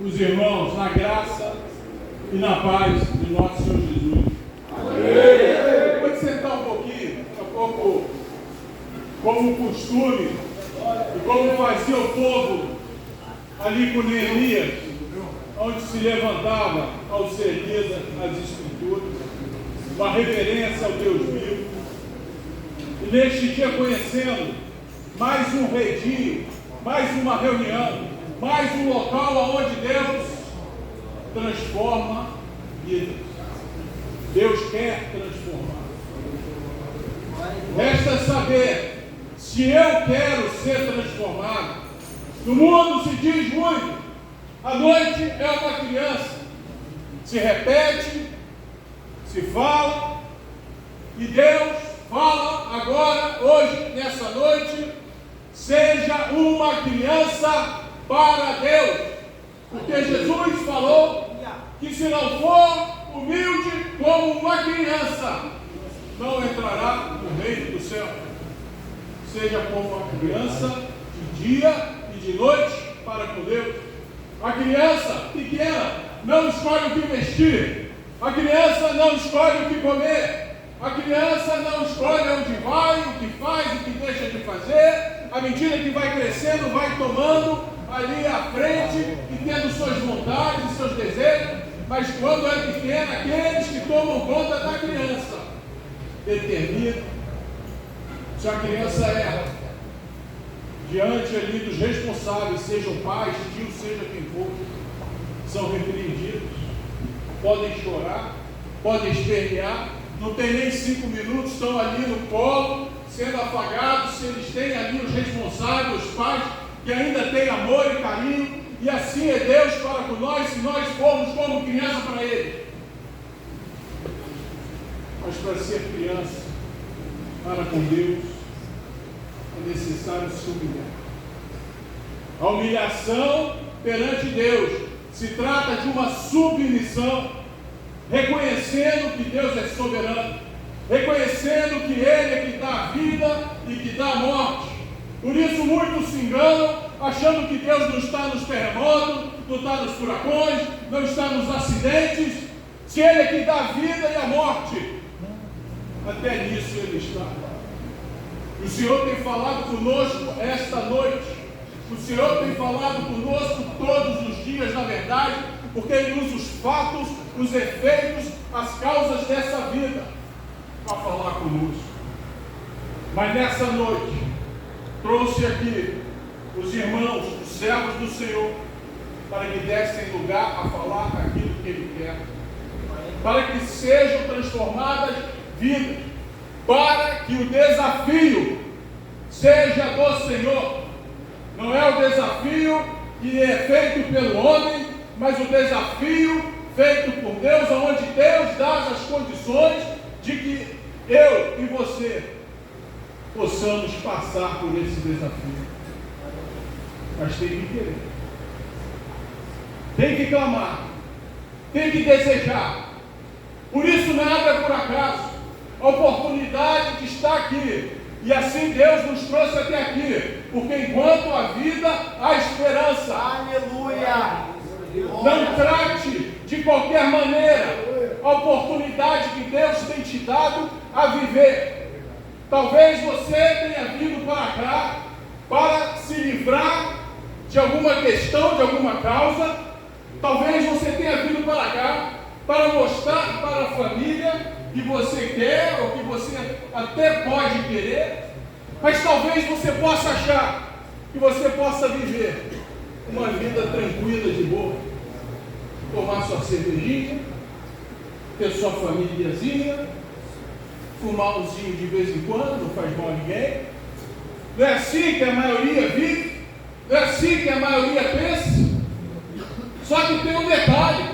os irmãos na graça e na paz de nosso Senhor Jesus. Amém. Pode sentar um pouquinho, um pouco como costume e como fazia o povo ali com Neemias, onde se levantava ao ser lida as Escrituras, uma reverência ao Deus vivo. E neste dia conhecendo mais um redinho, mais uma reunião, mais um local onde Deus transforma vidas. Deus quer transformar. Resta saber se eu quero ser transformado. No mundo se diz muito, a noite é uma criança, se repete, se fala, e Deus fala agora, hoje, nessa noite, seja uma criança para Deus, porque Jesus falou que se não for humilde como uma criança, não entrará no reino do céu. Seja como uma criança de dia e de noite para com Deus. A criança pequena não escolhe o que vestir, a criança não escolhe o que comer, a criança não escolhe onde vai, o que faz, o que deixa de fazer. À medida que vai crescendo, vai tomando ali à frente e tendo suas vontades e seus desejos, mas quando é pequena, aqueles que tomam conta da criança determinam se a criança erra diante ali dos responsáveis, sejam pais, tios, seja quem for, são repreendidos, podem chorar, podem espernear, não tem nem 5 minutos, estão ali no colo, sendo afagados, se eles têm ali os responsáveis, os pais, que ainda têm amor e carinho, e assim é Deus para com nós, se nós formos como criança para Ele. Mas para ser criança, para com Deus, é necessário se humilhar. A humilhação perante Deus se trata de uma submissão, reconhecendo que Deus é soberano, reconhecendo que Ele é que dá a vida e que dá a morte. Por isso muitos se enganam, achando que Deus não está nos terremotos, não está nos furacões, não está nos acidentes, se Ele é que dá a vida e a morte. Até nisso Ele está. O Senhor tem falado conosco esta noite. O Senhor tem falado conosco todos os dias, na verdade, porque Ele usa os fatos, os efeitos, as causas dessa vida para falar conosco. Mas nessa noite, trouxe aqui os irmãos, os servos do Senhor, para que dessem lugar a falar aquilo que Ele quer, para que sejam transformadas vidas, para que o desafio seja do Senhor. Não é o desafio que é feito pelo homem, mas o desafio feito por Deus, onde Deus dá as condições de que eu e você possamos passar por esse desafio. Mas tem que querer, tem que clamar, tem que desejar. Por isso nada é por acaso. A oportunidade de estar aqui, e assim Deus nos trouxe até aqui, porque enquanto há vida, há esperança. Aleluia! Não trate de qualquer maneira a oportunidade que Deus tem te dado a viver. Talvez você tenha vindo para cá para se livrar de alguma questão, de alguma causa. Talvez você tenha vindo para cá para mostrar para a família que você quer, ou que você até pode querer, mas talvez você possa achar que você possa viver uma vida tranquila, de boa, tomar sua cervejinha, ter sua famíliazinha, fumar umzinho de vez em quando, não faz mal a ninguém. Não é assim que a maioria vive? Não é assim que a maioria pensa? Só que tem um detalhe,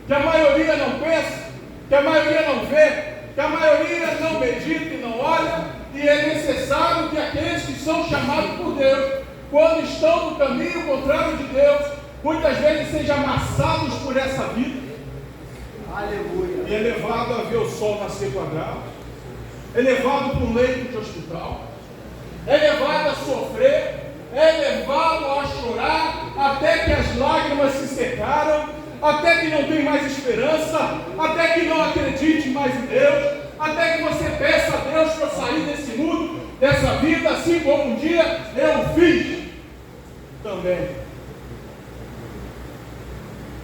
que a maioria não pensa, que a maioria não vê, que a maioria não medita e não olha, e é necessário que aqueles que são chamados por Deus, quando estão no caminho contrário de Deus, muitas vezes sejam amassados por essa vida. Aleluia! E é levado a ver o sol nascer quadrado, é levado para um leito de hospital, é levado a sofrer, é levado a chorar, até que as lágrimas águas se secaram, até que não tem mais esperança, até que não acredite mais em Deus, até que você peça a Deus para sair desse mundo, dessa vida, assim como um dia eu fiz também.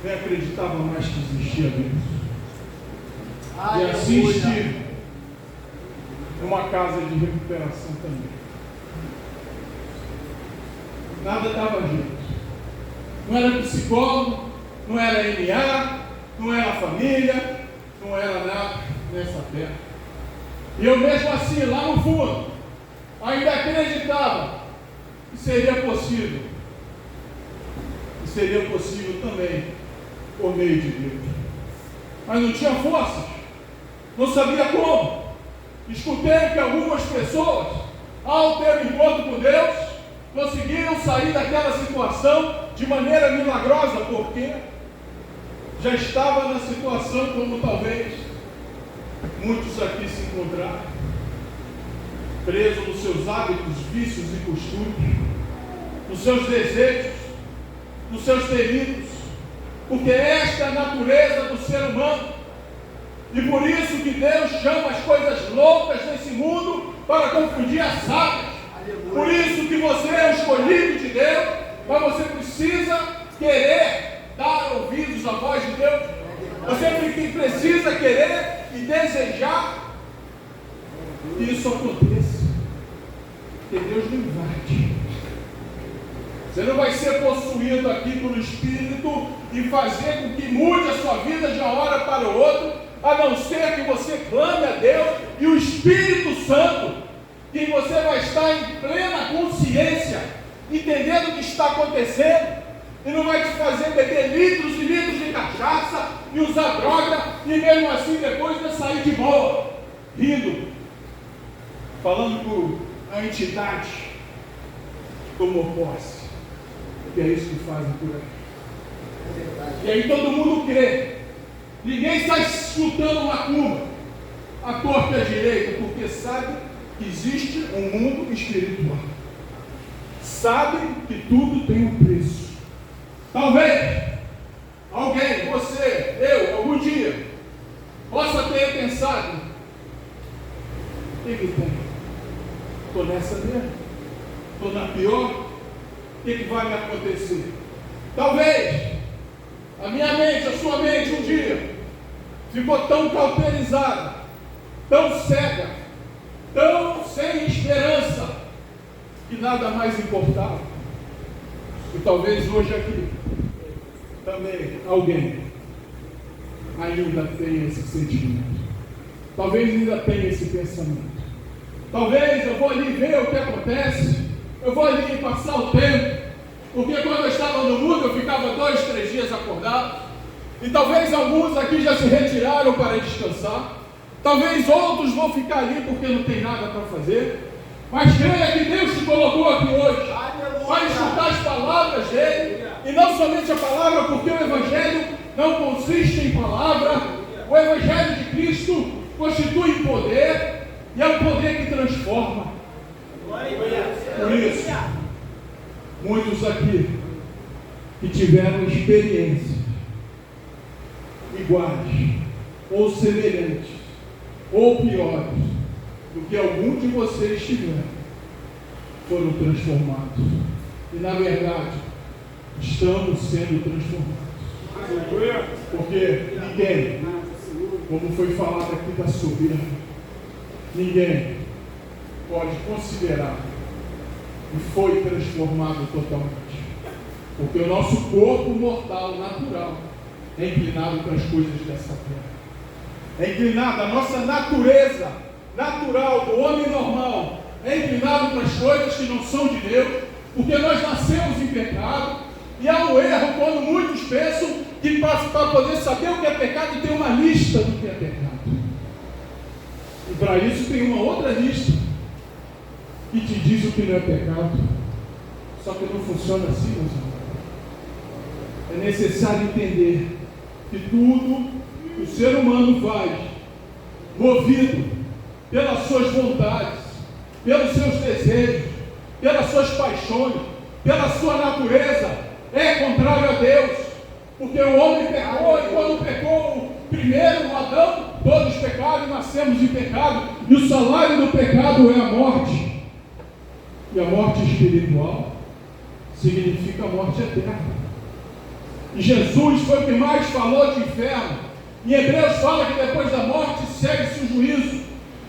Nem acreditava mais que existia Deus. E assim estive numa casa de recuperação também. Nada dava jeito. Não era psicólogo, não era NA, não era família, não era nada nessa terra. E eu mesmo assim, lá no fundo, ainda acreditava que seria possível. E seria possível também por meio de Deus. Mas não tinha forças, não sabia como. Escutei que algumas pessoas, ao ter um encontro com Deus, conseguiram sair daquela situação de maneira milagrosa, porque já estava na situação como talvez muitos aqui se encontraram, presos nos seus hábitos, vícios e costumes, nos seus desejos, nos seus delitos, porque esta é a natureza do ser humano. E por isso que Deus chama as coisas loucas desse mundo para confundir as sábias. Por isso que você é o escolhido de Deus, mas você precisa querer dar ouvidos à voz de Deus. Você precisa querer e desejar que isso aconteça. Porque Deus não invade. Você não vai ser possuído aqui pelo Espírito e fazer com que mude a sua vida de uma hora para o outro, a não ser que você clame a Deus e o Espírito Santo, que você vai estar em plena consciência, entendendo o que está acontecendo, e não vai te fazer beber litros e litros de cachaça e usar droga, e mesmo assim depois vai sair de boa, rindo, falando com a entidade que tomou posse, que é isso que fazem por aí. E aí todo mundo crê. Ninguém está escutando macumba à torta e à direita, porque sabe que existe um mundo espiritual. Sabe que tudo tem um preço. Talvez alguém, você, eu, algum dia, possa ter pensado: o que tem? Estou nessa mesmo? Estou na pior? O que vai me acontecer? Talvez a minha mente, a sua mente, um dia ficou tão cauterizada, tão cega, tão sem esperança, que nada mais importava. E talvez hoje aqui também alguém ainda tenha esse sentimento, talvez ainda tenha esse pensamento. Talvez eu vou ali ver o que acontece, eu vou ali passar o tempo, porque quando eu estava no mundo eu ficava 2, 3 dias acordado, e talvez alguns aqui já se retiraram para descansar, talvez outros vão ficar ali porque não tem nada para fazer, mas creia que Deus te colocou aqui hoje para escutar as palavras dele, e não somente a palavra, porque o Evangelho não consiste em palavra, o Evangelho de Cristo constitui poder, e é um poder que transforma. Por isso, muitos aqui que tiveram experiências iguais, ou semelhantes, ou piores do que algum de vocês tiveram, foram transformados. E na verdade, estamos sendo transformados. Porque ninguém, como foi falado aqui da soberba, ninguém pode considerar que foi transformado totalmente. Porque o nosso corpo mortal, natural, é inclinado para as coisas dessa terra. É inclinado, a nossa natureza natural do homem normal é inclinado para as coisas que não são de Deus, porque nós nascemos em pecado, e há um erro quando muitos pensam que para poder saber o que é pecado tem uma lista do que é pecado. E para isso tem uma outra lista que te diz o que não é pecado. Só que não funciona assim, meus irmãos. É necessário entender que tudo que o ser humano faz, movido pelas suas vontades, pelos seus desejos, pelas suas paixões, pela sua natureza, é contrário a Deus. Porque o homem pecou, e quando pecou o primeiro, o Adão, todos pecaram e nascemos em pecado, e o salário do pecado é a morte. E a morte espiritual significa a morte eterna. E Jesus foi o que mais falou de inferno. Em Hebreus fala que depois da morte segue-se o juízo.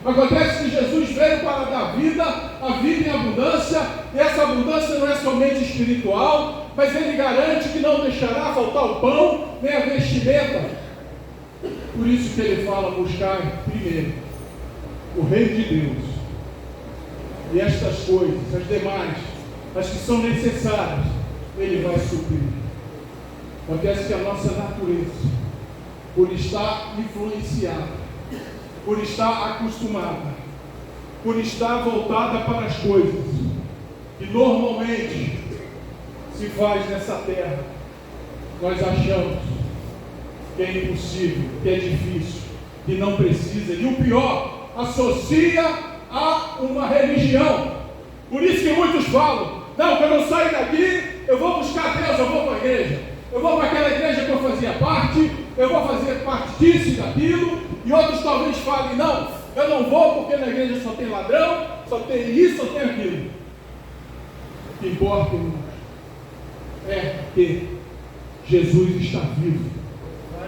Acontece que Jesus veio para dar vida, a vida em abundância, e essa abundância não é somente espiritual, mas Ele garante que não deixará faltar o pão, nem a vestimenta. Por isso que Ele fala, buscar primeiro o reino de Deus, e estas coisas, as demais, as que são necessárias, Ele vai suprir. Acontece que a nossa natureza, por estar influenciada, por estar acostumada, por estar voltada para as coisas que normalmente se faz nessa terra, nós achamos que é impossível, que é difícil, que não precisa, e o pior, associa a uma religião. Por isso que muitos falam, não, quando eu sair daqui, eu vou buscar Deus, eu vou para a igreja, eu vou para aquela igreja que eu fazia parte, eu vou fazer parte disso e daquilo. E outros talvez falem, não, eu não vou porque na igreja só tem ladrão, só tem isso, só tem aquilo. O que importa, irmãos, é que Jesus está vivo.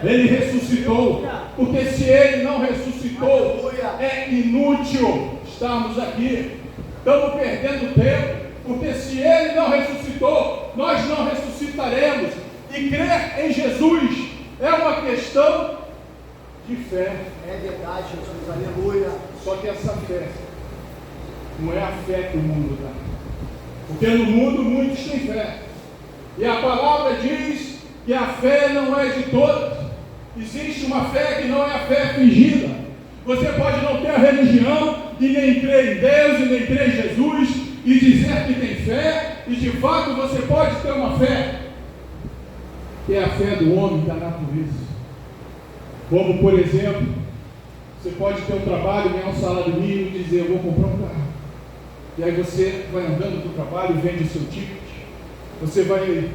Ele ressuscitou, porque se Ele não ressuscitou, é inútil estarmos aqui. Estamos perdendo tempo, porque se Ele não ressuscitou, nós não ressuscitaremos. E crer em Jesus é uma questão de fé. É verdade, Jesus, aleluia. Só que essa fé não é a fé que o mundo dá. Porque no mundo muitos têm fé. E a palavra diz que a fé não é de todos. Existe uma fé que não é a fé fingida. Você pode não ter a religião e nem crer em Deus e nem crer em Jesus e dizer que tem fé, e de fato você pode ter uma fé que é a fé do homem, da natureza. Como, por exemplo, você pode ter um trabalho, ganhar um salário mínimo e dizer, eu vou comprar um carro. E aí você vai andando para o trabalho e vende o seu ticket. Você vai,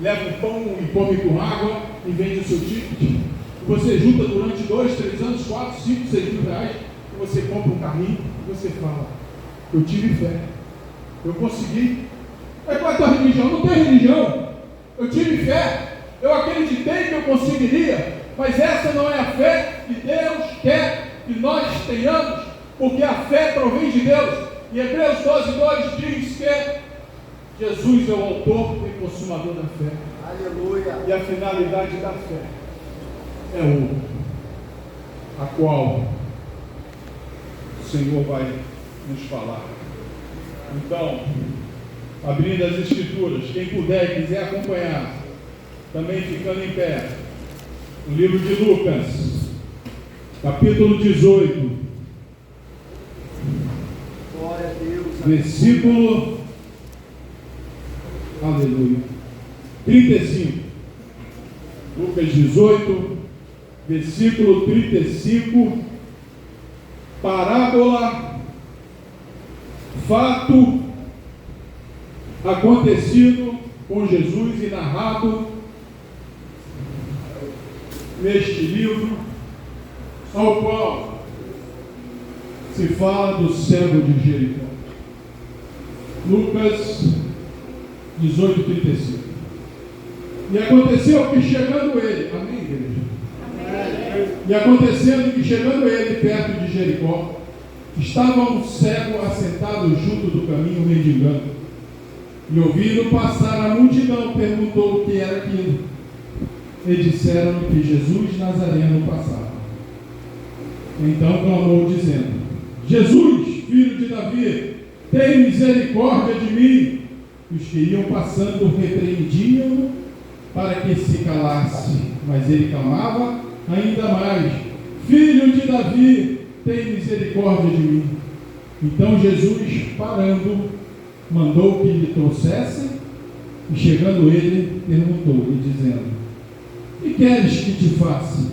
leva um pão e come com água e vende o seu ticket. Você junta durante 2, 3 anos, 4, 5, 6 mil reais, e você compra um carrinho e você fala, eu tive fé, eu consegui. Aí qual é a tua religião? Não tem religião. Eu tive fé, eu acreditei que eu conseguiria. Mas essa não é a fé que Deus quer que nós tenhamos, porque a fé provém de Deus. E Hebreus 12:2 diz que Jesus é o autor e consumador da fé. Aleluia. E a finalidade da fé é outra, a qual o Senhor vai nos falar. Então, abrindo as Escrituras, quem puder e quiser acompanhar, também ficando em pé, no livro de Lucas, capítulo 18, glória a Deus, versículo, aleluia, 35. Lucas 18, versículo 35, parábola, fato acontecido com Jesus e narrado neste livro, ao qual se fala do cego de Jericó. Lucas 18:35. E aconteceu que chegando ele, amém, igreja? Amém. E acontecendo que chegando ele perto de Jericó, estava um cego assentado junto do caminho mendigando. E ouvindo passar a multidão, perguntou o que era aquilo. E disseram-lhe que Jesus Nazareno passava. Então clamou dizendo, Jesus, filho de Davi, tem misericórdia de mim. Os que iam passando repreendiam-no para que se calasse, mas ele clamava ainda mais, filho de Davi, tem misericórdia de mim. Então Jesus, parando, mandou que lhe trouxessem, e chegando ele, perguntou-lhe, dizendo, que queres que te faça?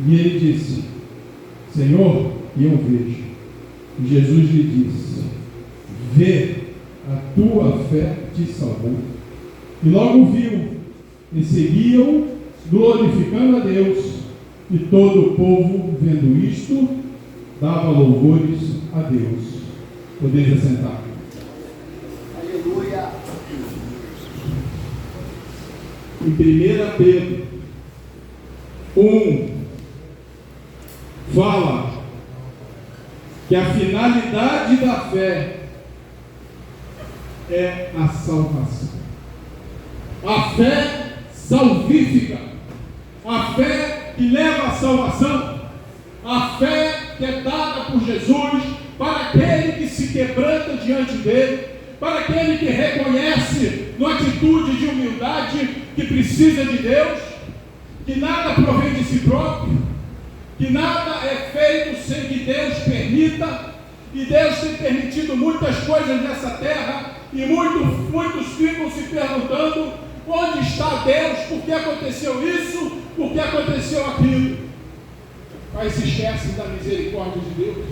E ele disse, Senhor, eu vejo. E Jesus lhe disse, vê, a tua fé te salvou. E logo viu, e seguiam, glorificando a Deus, e todo o povo, vendo isto, dava louvores a Deus. Podeis assentar. Aleluia. Em 1 Pedro 1, fala que a finalidade da fé é a salvação. A fé salvífica, a fé que leva à salvação, a fé que é dada por Jesus para aquele que se quebranta diante dele, para aquele que reconhece, numa atitude de humildade, que precisa de Deus, que nada provém de si próprio, que nada é feito sem que Deus permita, e Deus tem permitido muitas coisas nessa terra, e muitos ficam se perguntando: onde está Deus? Por que aconteceu isso? Por que aconteceu aquilo? Mas se esquecem da misericórdia de Deus.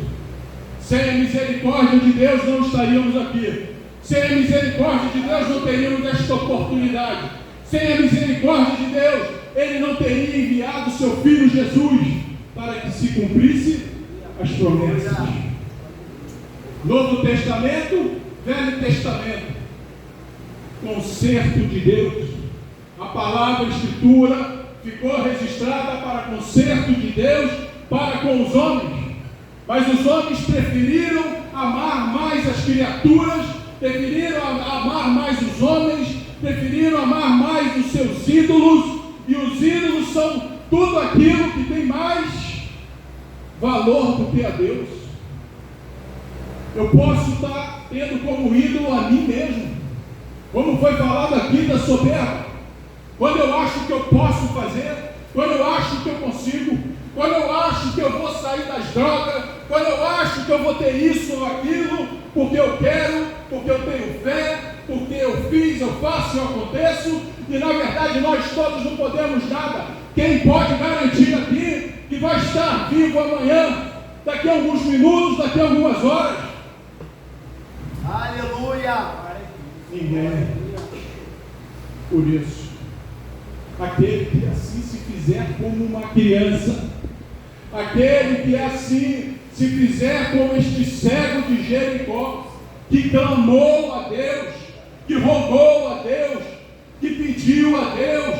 Sem a misericórdia de Deus não estaríamos aqui. Sem a misericórdia de Deus não teríamos esta oportunidade. Sem a misericórdia de Deus, Ele não teria enviado seu Filho Jesus para que se cumprisse as promessas. Novo Testamento, Velho Testamento, conserto de Deus. A palavra Escritura ficou registrada para conserto de Deus para com os homens, mas os homens preferiram amar mais as criaturas, preferiram amar mais os homens, preferiram amar mais os seus ídolos, e os ídolos são tudo aquilo que tem mais valor do que a Deus. Eu posso estar tendo como ídolo a mim mesmo, como foi falado aqui da soberba. Quando eu acho que eu posso fazer, quando eu acho que eu consigo, quando eu acho que eu vou sair das drogas, quando eu acho que eu vou ter isso ou aquilo, porque eu quero, porque eu tenho fé, porque eu fiz, eu faço, eu aconteço, e na verdade nós todos não podemos nada. Quem pode garantir aqui que vai estar vivo amanhã, daqui a alguns minutos, daqui a algumas horas? Aleluia. Ninguém. Por isso, aquele que assim se fizer como uma criança, aquele que assim se fizer como este cego de Jericó, que clamou a Deus, que rogou a Deus, que pediu a Deus,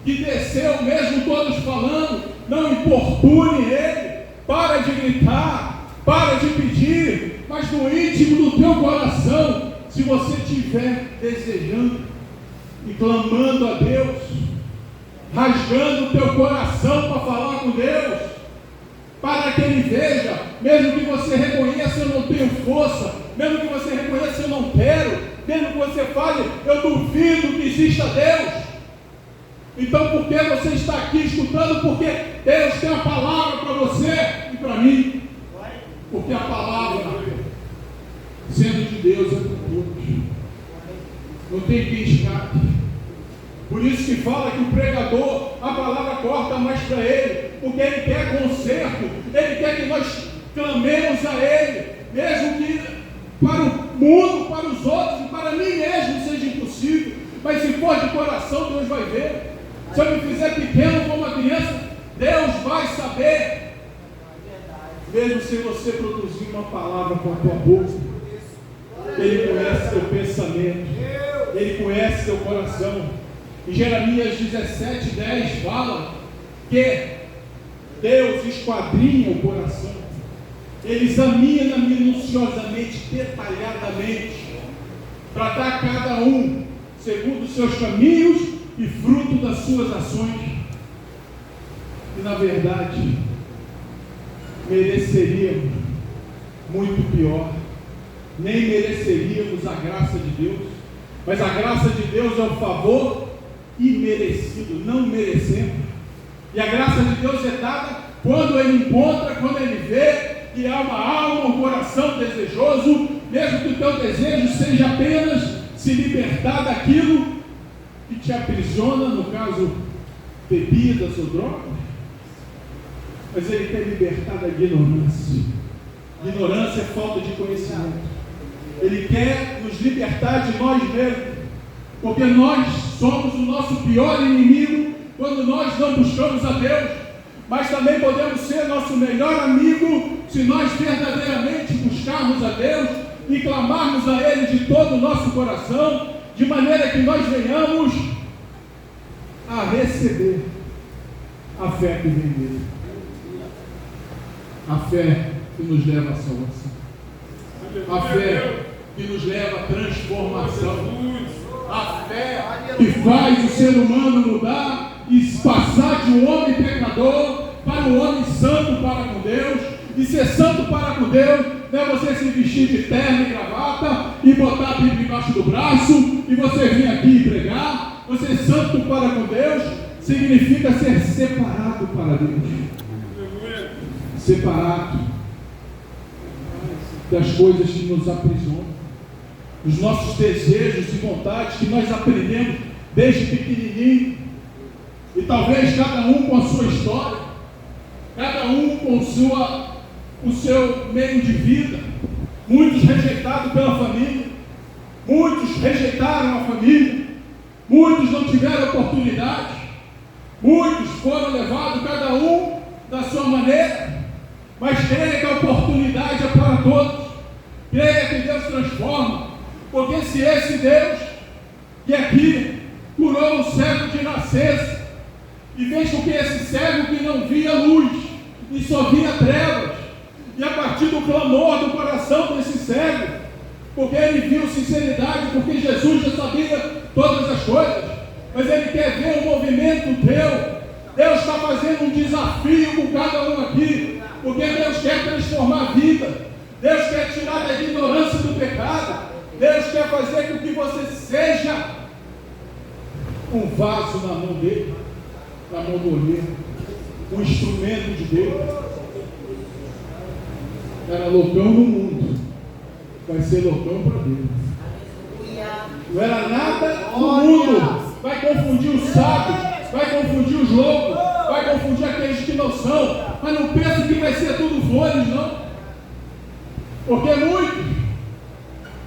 que desceu, mesmo todos falando, não importune ele, para de gritar, para de pedir, mas no íntimo do teu coração, se você estiver desejando e clamando a Deus, rasgando o teu coração para falar com Deus, para que Ele veja, mesmo que você reconheça: eu não tenho força, mesmo que você reconheça: eu não quero, mesmo que você fale: eu duvido que exista Deus. Então por que você está aqui escutando? Porque Deus tem a palavra para você e para mim. Porque a palavra, sendo de Deus, é para todos. Não tem quem escape. Por isso que fala que o pregador, a palavra corta mais para ele, porque ele quer conserto, ele quer que nós clamemos a ele, mesmo que para o mundo, para os outros e para mim mesmo seja impossível, mas se for de coração, Deus vai ver. Se eu me fizer pequeno como uma criança, Deus vai saber, mesmo se você produzir uma palavra com a tua boca. Ele conhece teu pensamento, Ele conhece teu coração. Em Jeremias 17:10 fala que Deus esquadrinha o coração, Ele examina minuciosamente, detalhadamente, para dar a cada um segundo os seus caminhos e fruto das suas ações. E na verdade, mereceríamos muito pior, nem mereceríamos a graça de Deus, mas a graça de Deus é um favor imerecido, não merecemos. E a graça de Deus é dada quando Ele encontra, quando Ele vê que há uma alma, um coração desejoso, mesmo que o teu desejo seja apenas se libertar daquilo que te aprisiona, no caso, bebidas ou drogas, mas Ele quer libertar da ignorância. Ignorância é falta de conhecimento. Ele quer nos libertar de nós mesmos, porque nós somos o nosso pior inimigo quando nós não buscamos a Deus, mas também podemos ser nosso melhor amigo se nós verdadeiramente buscarmos a Deus e clamarmos a Ele de todo o nosso coração, de maneira que nós venhamos a receber a fé que vem dele, a fé que nos leva à salvação, a fé que nos leva à transformação, a fé que faz o ser humano mudar e passar de um homem pecador para um homem santo para com Deus. E ser santo para com Deus não é você se vestir de terno e gravata e botar a Bíblia embaixo do braço e você vir aqui pregar. Você santo para com Deus significa ser separado para Deus, separado das coisas que nos aprisionam, dos nossos desejos e vontades que nós aprendemos desde pequenininho. E talvez cada um com a sua história, cada um com o seu meio de vida. Muitos rejeitados pela família, muitos rejeitaram a família, muitos não tiveram oportunidade, muitos foram levados cada um da sua maneira, mas creia que a oportunidade é para todos. Creia que Deus transforma, porque se esse Deus que aqui curou o cego de nascença e fez com que esse cego que não via luz e só via trevas, e a partir do clamor do coração desse cego, porque ele viu sinceridade, porque Jesus já sabia todas as coisas, mas ele quer ver um movimento teu. Deus está fazendo um desafio com cada um aqui, porque Deus quer transformar a vida, Deus quer tirar da ignorância do pecado, Deus quer fazer com que você seja um vaso na mão dele, na mão do olheiro, um instrumento de Deus. Era loucão no mundo, vai ser loucão para Deus. Não era nada no mundo, vai confundir os sábios, vai confundir os loucos, vai confundir aqueles que não são, mas não pensa que vai ser tudo flores, não. Porque muitos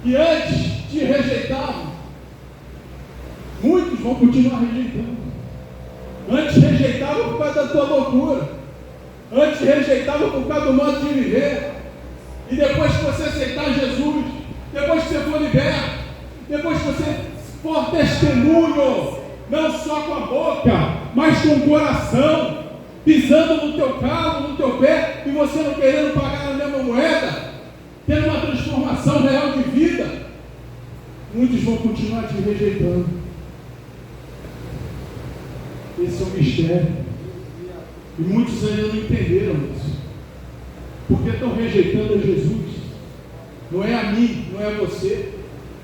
que antes te rejeitavam, muitos vão continuar rejeitando. Antes rejeitavam por causa da tua loucura, antes rejeitavam por causa do modo de viver, e depois que você aceitar Jesus, depois que você for liberto, depois que você for testemunho, não só com a boca, mas com o coração, pisando no teu carro, no teu pé, e você não querendo pagar a mesma moeda, tendo uma transformação real de vida, muitos vão continuar te rejeitando. Esse é um mistério, e muitos ainda não entenderam isso, porque estão rejeitando a Jesus, não é a mim, não é a você,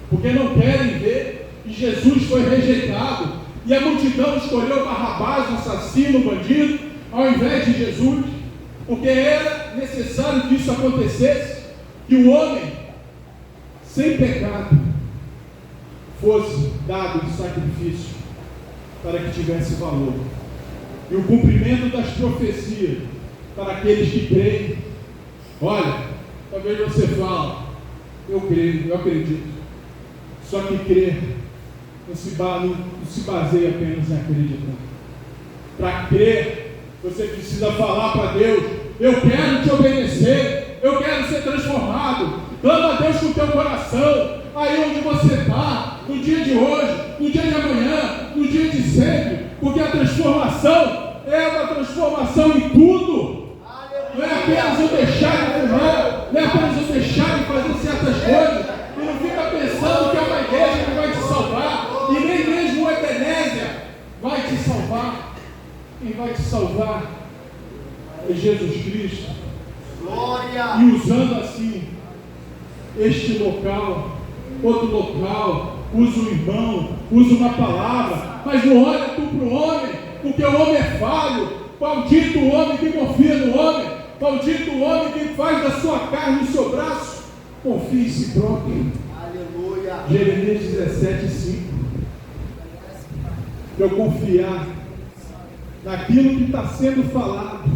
porque não querem ver que Jesus foi rejeitado, e a multidão escolheu Barrabás, o assassino, o bandido, ao invés de Jesus, porque era necessário que isso acontecesse, que o homem sem pecado fosse dado de sacrifício para que tivesse valor, e o cumprimento das profecias para aqueles que creem. Olha, talvez você fale, eu creio, eu acredito, só que crer não se baseia apenas em acreditar. Para crer, você precisa falar para Deus: eu quero te obedecer, eu quero ser transformado. Clama a Deus com o teu coração, aí onde você está, no dia de hoje, no dia de amanhã, no dia de sempre, porque a transformação é uma transformação em tudo. Não é apenas eu deixar de fumar, não é apenas eu deixar de fazer certas coisas, e não fica pensando que é uma igreja que vai te salvar, e nem mesmo o Ebenezer vai te salvar. Quem vai te salvar é Jesus Cristo. Glória! E usando assim este local, outro local, usa o irmão, usa uma palavra, mas não olha tu para o homem, porque o homem é falho. Maldito o homem que confia no homem, maldito o homem que faz da sua carne o seu braço, confia em si próprio. Aleluia! Jeremias 17:5. Eu confiar naquilo que está sendo falado,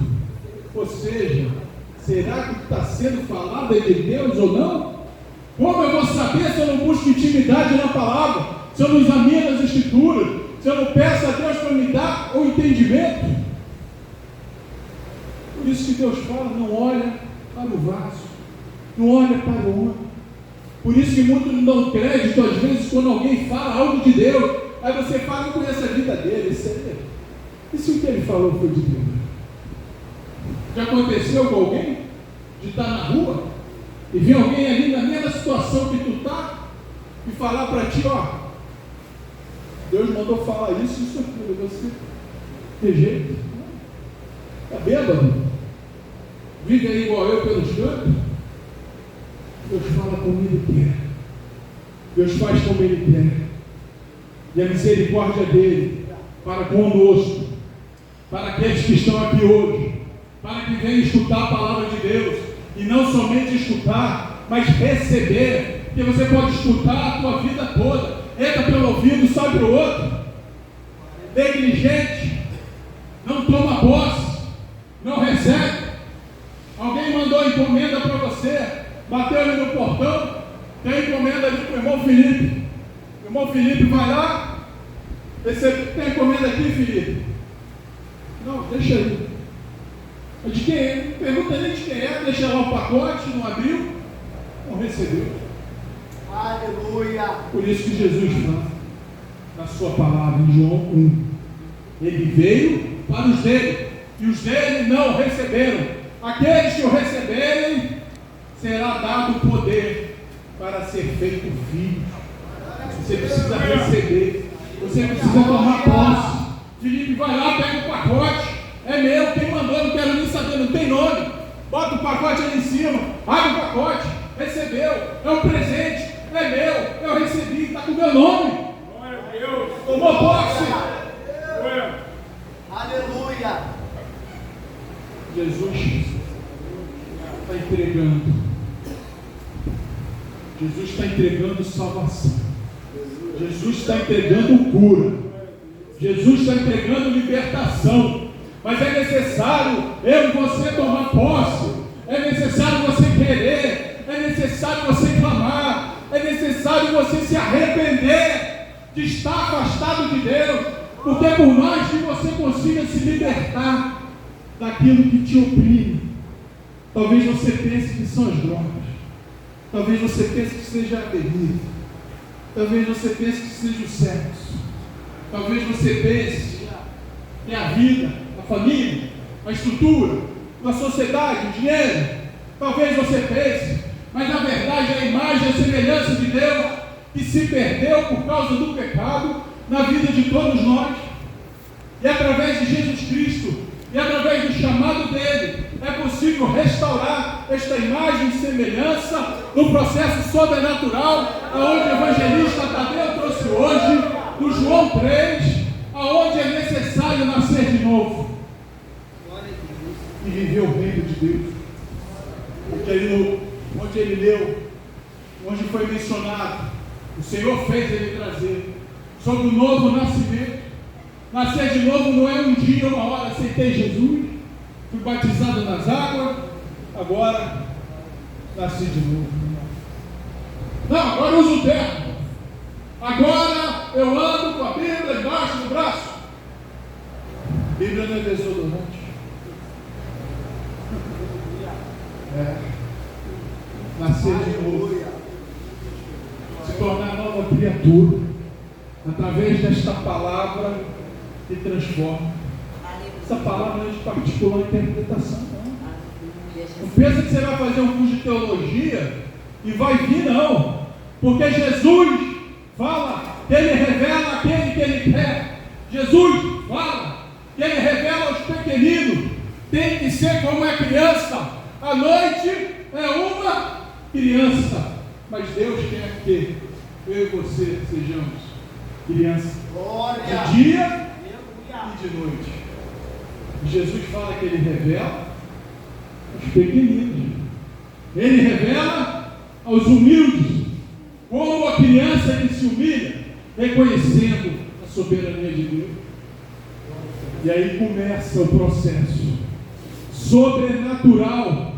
ou seja, será que está sendo falado é de Deus ou não? Como eu vou saber se eu não busco intimidade na palavra, se eu não examino as escrituras, Se eu não peço a Deus para me dar o entendimento. Por isso que Deus fala, não olha para o vaso, não olha para o homem. Por isso que muitos não dão crédito, às vezes, quando alguém fala algo de Deus, aí você fala, não conhece a vida dele, e se o que ele falou foi de Deus? Já aconteceu com alguém de estar na rua e ver alguém ali na mesma situação que tu está e falar para ti, ó, Deus mandou falar isso aquilo, você rejeita, está bêbado, vive aí igual eu pelos cantos. Deus fala como Ele quer, Deus faz como Ele quer, e a misericórdia dEle para conosco, para aqueles que estão aqui hoje, para que venham escutar a palavra de Deus, e não somente escutar, mas receber, porque você pode escutar a tua vida toda, entra pelo ouvido, sai para o outro, negligente, não toma posse, não recebe. Alguém mandou encomenda para você, bateu ali no portão, tem encomenda ali para o irmão Felipe. O irmão Felipe vai lá, tem encomenda aqui, Felipe? Não, deixa aí. De quem é? Não pergunta nem de quem é, deixa lá o pacote, não abriu, não recebeu. Aleluia. Por isso que Jesus fala na sua palavra, em João 1. Ele veio para os dele, e os dele não receberam. Aqueles que o receberem, será dado poder para ser feito filho. Você precisa receber, você precisa tomar posse. Felipe vai lá, pega o pacote, é meu, quem mandou, não quero nem saber, não tem nome. Bota o pacote ali em cima, abre o pacote, recebeu, é um presente, é meu, eu recebi, está com o meu nome. Tomou posse. Aleluia. Jesus está entregando. Jesus está entregando salvação. Jesus está entregando cura. Jesus está entregando libertação. Mas é necessário eu e você tomar posse. É necessário você querer. É necessário você clamar. É necessário você se arrepender de estar afastado de Deus. Porque por mais que você consiga se libertar daquilo que te oprime, talvez você pense que são as drogas. Talvez você pense que seja a bebida. Talvez você pense que seja o sexo. Talvez você pense que é a vida, a família, a estrutura, a sociedade, o dinheiro. Talvez você pense, mas na verdade a imagem e a semelhança de Deus que se perdeu por causa do pecado na vida de todos nós. E através de Jesus Cristo, e através do chamado dele, é possível restaurar esta imagem e semelhança no processo sobrenatural, aonde o evangelista Tadeu trouxe hoje, no João 3, aonde é necessário nascer de novo e viver o reino de Deus. Porque ali onde ele leu, onde foi mencionado, o Senhor fez ele trazer sobre o novo nascimento. Nascer de novo não é um dia, uma hora, aceitei Jesus, fui batizado nas águas, agora nasci de novo. Não, agora eu uso o terno. Agora eu ando com a Bíblia embaixo do braço. A Bíblia não é desodorante. Nascer de novo. Se tornar nova criatura. Através desta palavra que transforma. Essa palavra não é de particular interpretação, não. Não pensa que você vai fazer um curso de teologia e vai vir, não. Porque Jesus fala que Ele revela aquele que Ele quer. Jesus fala que Ele revela aos pequeninos. Tem que ser como é criança. A noite é uma criança. Mas Deus quer que eu e você sejamos crianças de dia e de noite. Jesus fala que Ele revela aos pequeninos. Ele revela aos humildes. Como a criança que se humilha, reconhecendo a soberania de Deus. E aí começa o processo sobrenatural.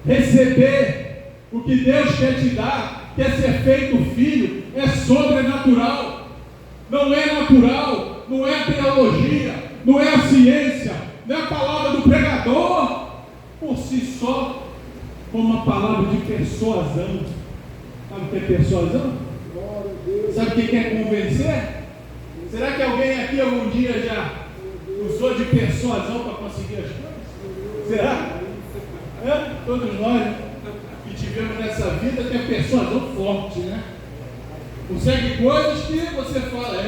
Receber o que Deus quer te dar, quer ser feito filho, é sobrenatural. não é natural, não é a teologia, não é a ciência, não é a palavra do pregador por si só, como uma palavra de persuasão. Sabe o que é persuasão? Sabe o que é convencer? Será que alguém aqui algum dia já usou de persuasão para conseguir as coisas? Será? Todos nós que tivemos nessa vida tem a persuasão forte, né? Consegue coisas que você fala,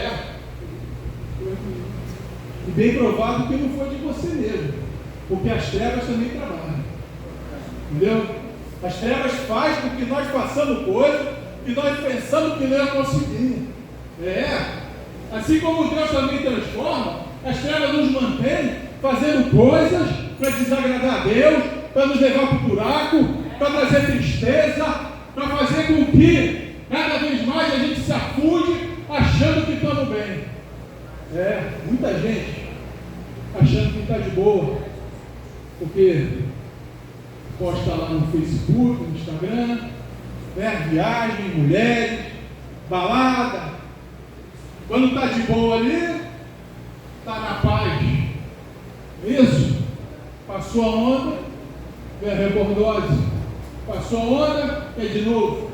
e bem provável que não foi de você mesmo, porque as trevas também trabalham, entendeu? As trevas fazem com que nós façamos coisas que nós pensamos que não ia conseguir. Assim como Deus também transforma, as trevas nos mantêm fazendo coisas para desagradar a Deus, para nos levar para o buraco, para trazer tristeza, para fazer com que cada vez mais a gente se afunde achando que estamos bem. Muita gente achando que está de boa, porque posta lá no Facebook, no Instagram, viagem, mulheres, balada. Quando está de boa ali, está na paz. Isso. Passou a onda, vem a rebordose. Passou a onda, vem de novo.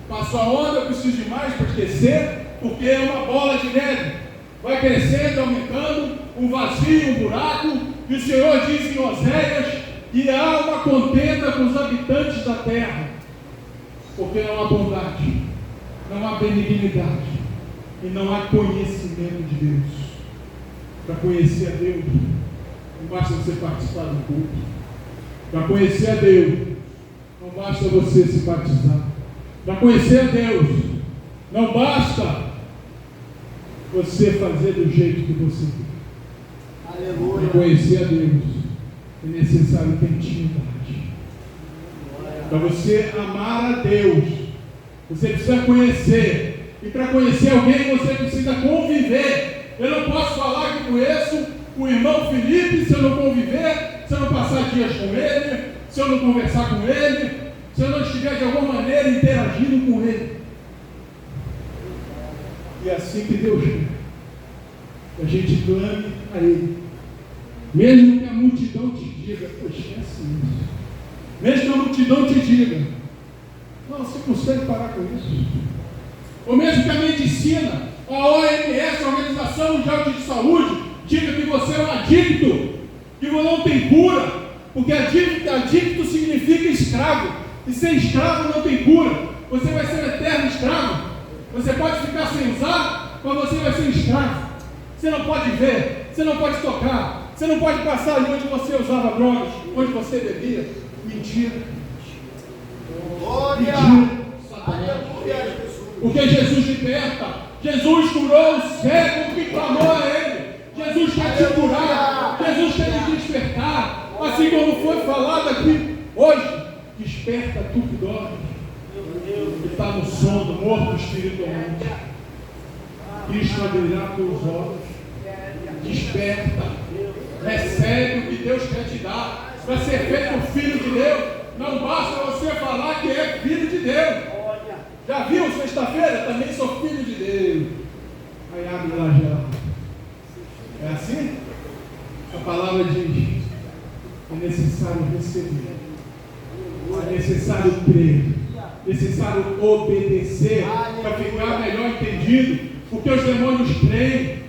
Passou a onda, eu preciso de mais para esquecer, porque é uma bola de neve. Vai crescendo, aumentando, um vazio, um buraco, e o Senhor diz em Oséias que há uma contenda com os habitantes da terra, porque não há bondade, não há benignidade, e não há conhecimento de Deus. Para conhecer a Deus, não basta você participar do culto. Para conhecer a Deus, não basta você se batizar. Para conhecer a Deus, não basta você fazer do jeito que você quer. Aleluia. Para conhecer a Deus, é necessário ter intimidade. Para você amar a Deus, você precisa conhecer. E para conhecer alguém, você precisa conviver. Eu não posso falar que conheço o irmão Felipe se eu não conviver, se eu não passar dias com ele, se eu não conversar com ele, se eu não estiver de alguma maneira interagindo com ele. E é assim que Deus quer. A gente clame a Ele. Mesmo que a multidão te diga, poxa, é assim isso. Mesmo que a multidão te diga, não, você consegue parar com isso? Ou mesmo que a medicina, a OMS, a Organização Mundial de Saúde, diga que você é um adicto, que você não tem cura, porque adicto significa escravo, e ser escravo não tem cura, você vai ser um eterno escravo. Você pode ficar sem usar, mas você vai ser escravo. Você não pode ver, você não pode tocar, você não pode passar ali onde você usava drogas, onde você bebia. Mentira. Glória. Mentira. Aleluia. Porque Jesus liberta. Jesus curou o cego que clamou a Ele. Jesus quer te curar. Jesus quer te despertar. Assim como foi falado aqui hoje. Desperta tu que dorme. Que está no sono, morto espiritualmente. Cristo abrirá teus olhos. Desperta. Recebe o que Deus quer te dar. Para ser feito filho de Deus. Não basta você falar que é filho de Deus. Já viu sexta-feira? Também sou filho de Deus. Aí abre lá já. É assim? A palavra diz: é necessário receber, é necessário crer, é necessário obedecer para ficar melhor entendido. Porque os demônios creem,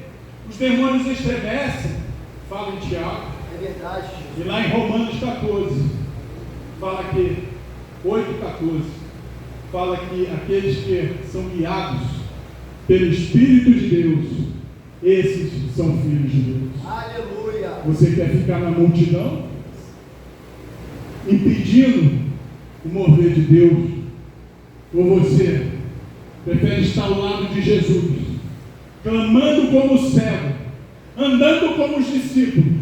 os demônios estremecem. Fala em Tiago. É verdade. E lá em Romanos 14, fala que 8,14. Fala que aqueles que são guiados pelo Espírito de Deus, esses são filhos de Deus. Aleluia. Você quer ficar na multidão, impedindo o mover de Deus? Ou você prefere estar ao lado de Jesus, clamando como cego, andando como os discípulos,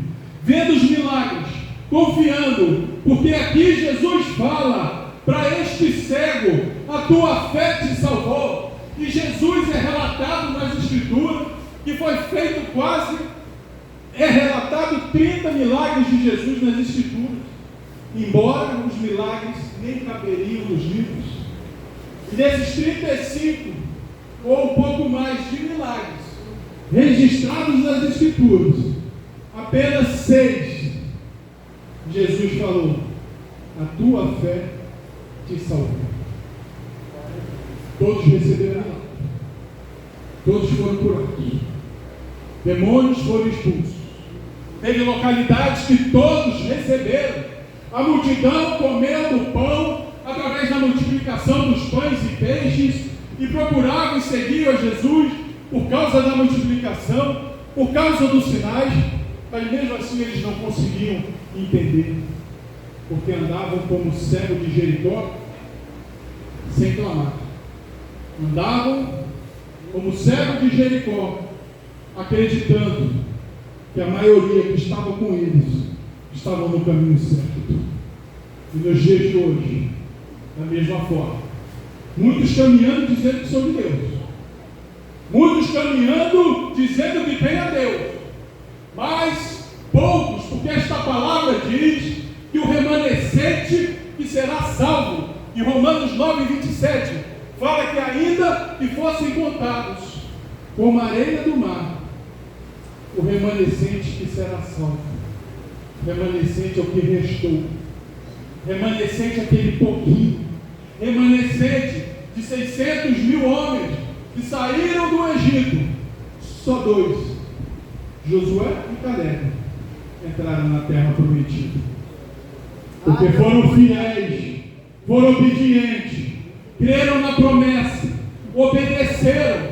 vendo os milagres, confiando, porque aqui Jesus fala: para este cego, a tua fé te salvou. E Jesus é relatado nas Escrituras, que foi feito é relatado 30 milagres de Jesus nas Escrituras, embora os milagres nem caberiam nos livros. E desses 35, ou um pouco mais de milagres, registrados nas Escrituras, apenas 6, Jesus falou: a tua fé te salvou. Todos receberam a palavra. Todos foram curados. Demônios foram expulsos. Teve localidades que todos receberam. A multidão comendo pão através da multiplicação dos pães e peixes, e procuravam e seguiam a Jesus por causa da multiplicação, por causa dos sinais, mas mesmo assim eles não conseguiam entender, porque andavam como cego de Jericó sem clamar. Andavam como cego de Jericó, acreditando que a maioria que estava com eles estavam no caminho certo. E nos dias de hoje, da mesma forma, muitos caminhando dizendo que são de Deus, muitos caminhando dizendo que tem a Deus, mas poucos, porque esta palavra diz que o remanescente que será salvo, em Romanos 9:27, fala que ainda que fossem contados como a areia do mar, o remanescente que será salvo, remanescente é o que restou, remanescente é aquele pouquinho, remanescente de 600 mil homens que saíram do Egito, só 2, Josué e Caleb, entraram na terra prometida, porque foram fiéis, foram obedientes, creram na promessa, obedeceram,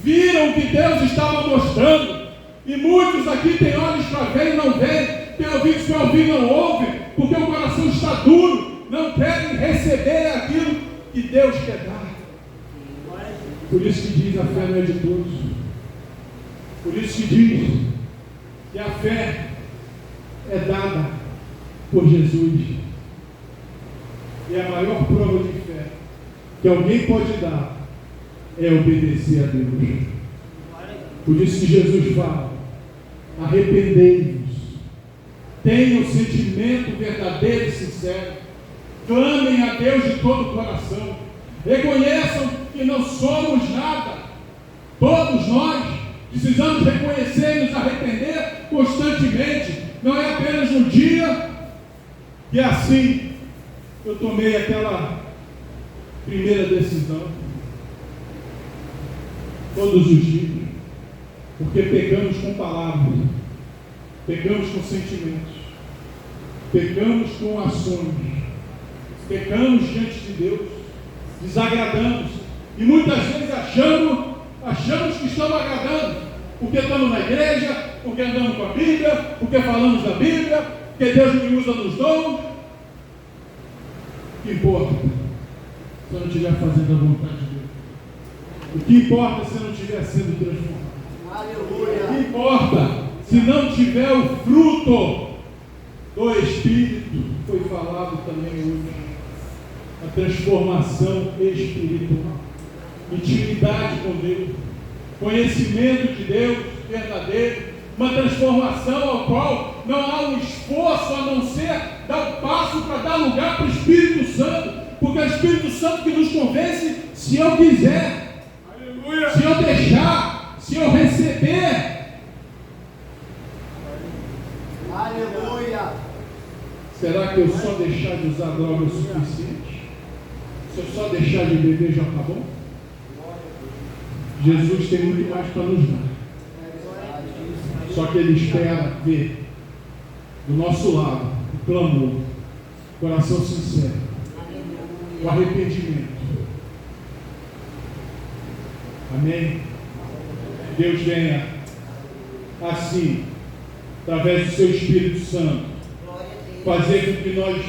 viram o que Deus estava mostrando. E muitos aqui têm olhos para ver e não veem, têm ouvidos para ouvir e não ouvem, porque o coração está duro, não querem receber aquilo que Deus quer dar. Por isso que diz: a fé não é de todos. Por isso que diz que a fé é dada por Jesus. E a maior prova de fé que alguém pode dar é obedecer a Deus. Por isso que Jesus fala: arrependei-vos, tenham o sentimento verdadeiro e sincero, clamem a Deus de todo o coração, reconheçam que não somos nada. Todos nós precisamos reconhecer e nos arrepender constantemente. Não é apenas no dia que assim eu tomei aquela primeira decisão. Todos os dias, porque pecamos com palavras, pecamos com sentimentos, pecamos com ações, pecamos diante de Deus, desagradamos, e muitas vezes achamos que estamos agradando, porque estamos na igreja, porque andamos com a Bíblia, porque falamos da Bíblia, porque Deus me usa nos dons. O que importa se eu não estiver fazendo a vontade de Deus? O que importa se eu não estiver sendo transformado? Aleluia. O que importa se não tiver o fruto do Espírito? Foi falado também hoje. A transformação espiritual, intimidade com Deus, conhecimento de Deus verdadeiro, uma transformação ao qual não há um esforço a não ser dar um passo para dar lugar para o Espírito Santo, porque é o Espírito Santo que nos convence se eu quiser. Aleluia. Se eu deixar, se eu receber. Aleluia. Será que eu só deixar de usar droga é o suficiente? Se eu só deixar de beber já está bom? Jesus tem muito mais para nos dar. Só que Ele espera ver do nosso lado o clamor, o coração sincero, o arrependimento. Amém? Deus venha assim, através do seu Espírito Santo, fazer com que nós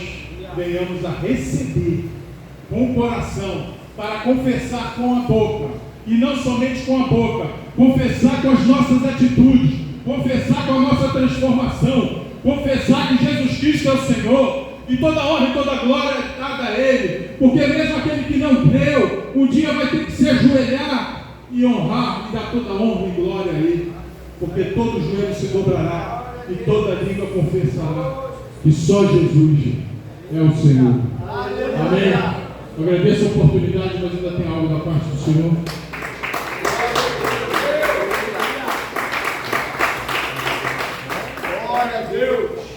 venhamos a receber com o coração, para confessar com a boca, e não somente com a boca, confessar com as nossas atitudes, confessar com a nossa transformação, confessar que Jesus Cristo é o Senhor, e toda honra e toda glória é dada a Ele, porque mesmo aquele que não creu, um dia vai ter que se ajoelhar e honrar, e dar toda honra e glória a Ele, porque todo joelho se dobrará, e toda língua confessará que só Jesus é o Senhor. Amém? Eu agradeço a oportunidade, mas ainda tem algo da parte do Senhor. Glória a Deus.